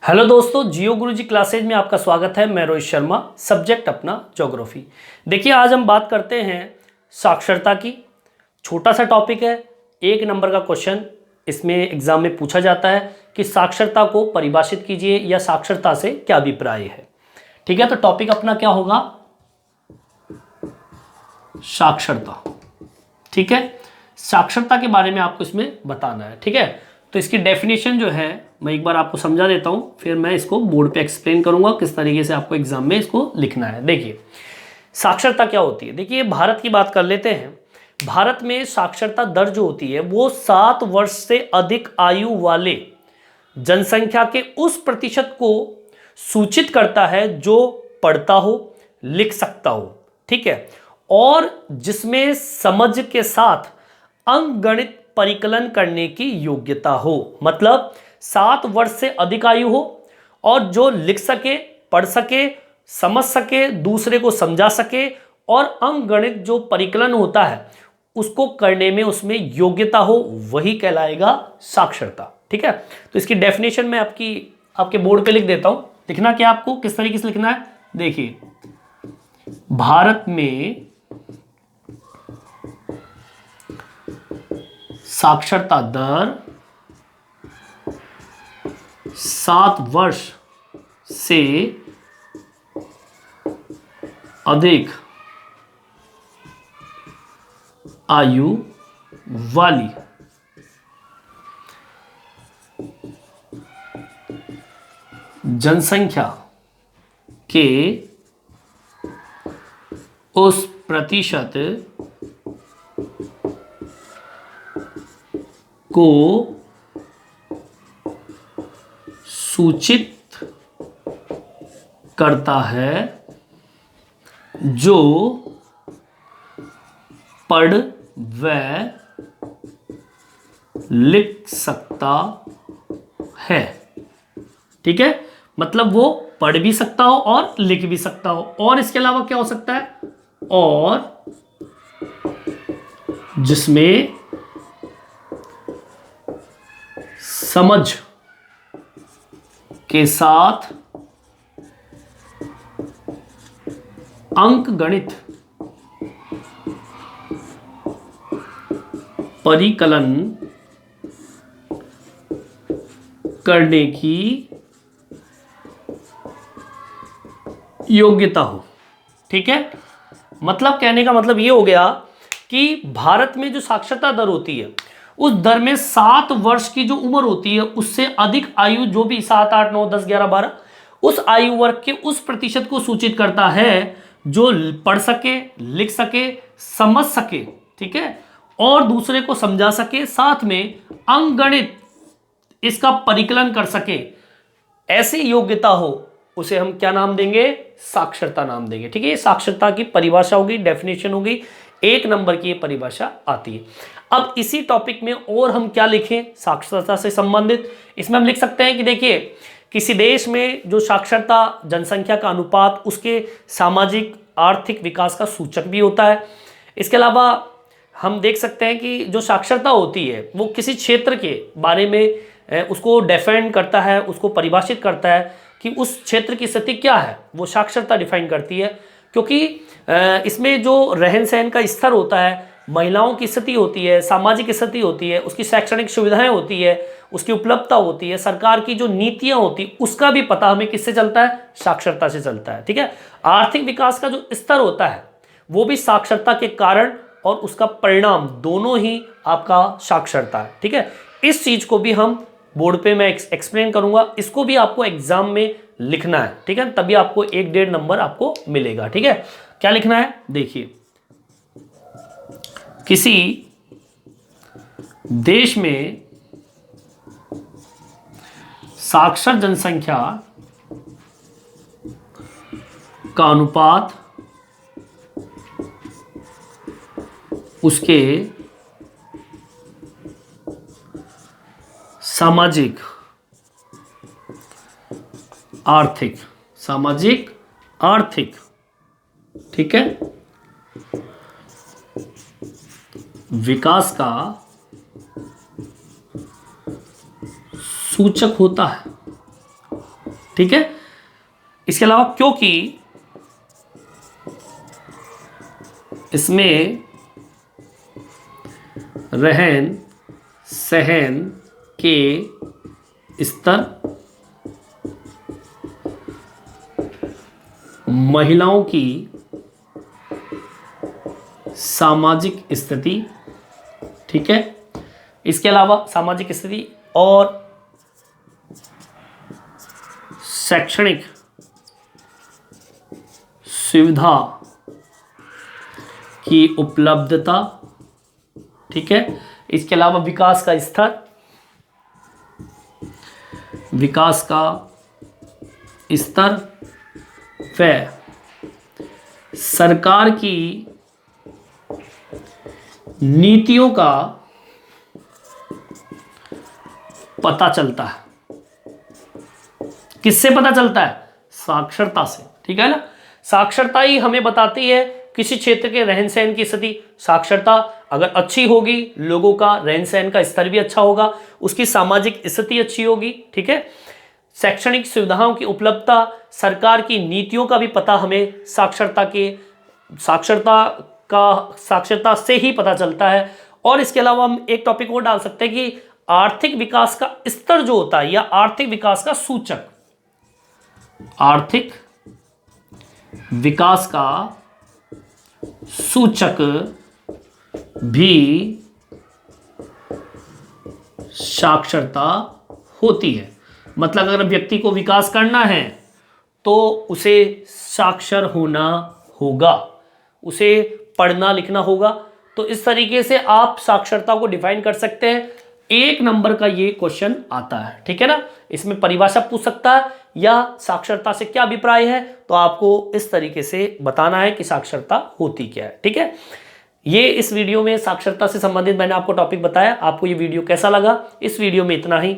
Hello दोस्तों, जियो गुरुजी classes में आपका स्वागत है। मैं रोहित शर्मा, सब्जेक्ट अपना ज्योग्राफी। देखिए, आज हम बात करते हैं साक्षरता की। छोटा सा टॉपिक है, 1 नंबर का क्वेश्चन इसमें एग्जाम में पूछा जाता है कि साक्षरता को परिभाषित कीजिए या साक्षरता से क्या अभिप्राय है। ठीक है, तो टॉपिक अपना क्या होगा? साक्षरता। ठीक है, साक्षरता के बारे में आपको इसमें बताना है। ठीक है, तो इसकी डेफिनेशन जो है मैं एक बार आपको समझा देता हूं, फिर मैं इसको बोर्ड पे एक्सप्लेन करूंगा किस तरीके से आपको एग्जाम में इसको लिखना है। देखिए, साक्षरता क्या होती है। देखिए, भारत की बात कर लेते हैं। भारत में साक्षरता दर जो होती है वो 7 वर्ष से अधिक आयु वाले जनसंख्या के उस प्रतिशत को सूचित करता है जो पढ़ता हो, लिख सकता हो। ठीक है, और जिसमें समझ के साथ अंकगणित परिकलन करने की योग्यता हो। मतलब 7 वर्ष से अधिक आयु हो और जो लिख सके, पढ़ सके, समझ सके, दूसरे को समझा सके और अंकगणित जो परिकलन होता है उसको करने में उसमें योग्यता हो, वही कहलाएगा साक्षरता। ठीक है, तो इसकी डेफिनेशन मैं आपके बोर्ड पे लिख देता हूं। लिखना क्या आपको, किस तरीके से लिखना है? देखिए, भारत में साक्षरता दर 7 वर्ष से अधिक आयु वाली जनसंख्या के उस प्रतिशत को सूचित करता है जो पढ़ व लिख सकता है। ठीक है, मतलब वो पढ़ भी सकता हो और लिख भी सकता हो, और इसके अलावा क्या हो सकता है? और जिसमें समझ के साथ अंकगणित परिकलन करने की योग्यता हो। ठीक है, मतलब कहने का मतलब ये हो गया कि भारत में जो साक्षरता दर होती है उस दर में 7 वर्ष की जो उम्र होती है उससे अधिक आयु, जो भी 7, 8, 9, 10, 11, 12, उस आयु वर्ग के उस प्रतिशत को सूचित करता है जो पढ़ सके, लिख सके, समझ सके। ठीक है, और दूसरे को समझा सके, साथ में अंकगणित इसका परिकलन कर सके। ऐसी योग्यता हो उसे हम क्या नाम देंगे? साक्षरता नाम देंगे। ठीक है, ये साक्षरता की परिभाषा होगी, डेफिनेशन होगी। 1 नंबर की ये परिभाषा आती है। अब इसी टॉपिक में और हम क्या लिखें साक्षरता से संबंधित? इसमें हम लिख सकते हैं कि देखिए, किसी देश में जो साक्षरता जनसंख्या का अनुपात उसके सामाजिक आर्थिक विकास का सूचक भी होता है। इसके अलावा हम देख सकते हैं कि जो साक्षरता होती है वो किसी क्षेत्र के बारे में उसको डिफाइन करता है, उसको परिभाषित करता है कि उस क्षेत्र की स्थिति क्या है, वो साक्षरता डिफाइन करती है। क्योंकि इसमें जो रहन सहन का स्तर होता है, महिलाओं की स्थिति होती है, सामाजिक स्थिति होती है, उसकी शैक्षणिक सुविधाएं होती है, उसकी उपलब्धता होती है, सरकार की जो नीतियां होती है, उसका भी पता हमें किससे चलता है? साक्षरता से चलता है। ठीक है, आर्थिक विकास का जो स्तर होता है वो भी साक्षरता के कारण और उसका परिणाम दोनों ही आपका साक्षरता है। ठीक है, इस चीज को भी हम बोर्ड पे मैं एक्सप्लेन करूंगा, इसको भी आपको एग्जाम में लिखना है। ठीक है, तभी आपको 1-1.5 नंबर आपको मिलेगा। ठीक है, क्या लिखना है? देखिए, किसी देश में साक्षर जनसंख्या का अनुपात उसके सामाजिक आर्थिक ठीक है विकास का सूचक होता है। ठीक है। इसके अलावा क्योंकि इसमें रहन सहन के स्तर, महिलाओं की सामाजिक स्थिति, ठीक है, इसके अलावा सामाजिक स्थिति और शैक्षणिक सुविधा की उपलब्धता, ठीक है, इसके अलावा विकास का स्तर, विकास का स्तर व सरकार की नीतियों का पता चलता है। किससे पता चलता है? साक्षरता से, ठीक है ना। साक्षरता ही हमें बताती है किसी क्षेत्र के रहन सहन की स्थिति। साक्षरता अगर अच्छी होगी, लोगों का रहन सहन का स्तर भी अच्छा होगा, उसकी सामाजिक स्थिति अच्छी होगी, ठीक है, शैक्षणिक सुविधाओं की उपलब्धता, सरकार की नीतियों का भी पता हमें साक्षरता से ही पता चलता है। और इसके अलावा हम एक टॉपिक और डाल सकते हैं कि आर्थिक विकास का स्तर जो होता है या आर्थिक विकास का सूचक, आर्थिक विकास का सूचक भी साक्षरता होती है। मतलब अगर व्यक्ति को विकास करना है तो उसे साक्षर होना होगा, उसे पढ़ना लिखना होगा। तो इस तरीके से आप साक्षरता को डिफाइन कर सकते हैं। 1 नंबर का ये क्वेश्चन आता है, ठीक है ना। इसमें परिभाषा पूछ सकता है या साक्षरता से क्या अभिप्राय है, तो आपको इस तरीके से बताना है कि साक्षरता होती क्या है, ठीक है। ये इस वीडियो में साक्षरता से संबंधित मैंने आपको टॉपिक बताया। आपको ये वीडियो कैसा लगा? इस वीडियो में इतना ही।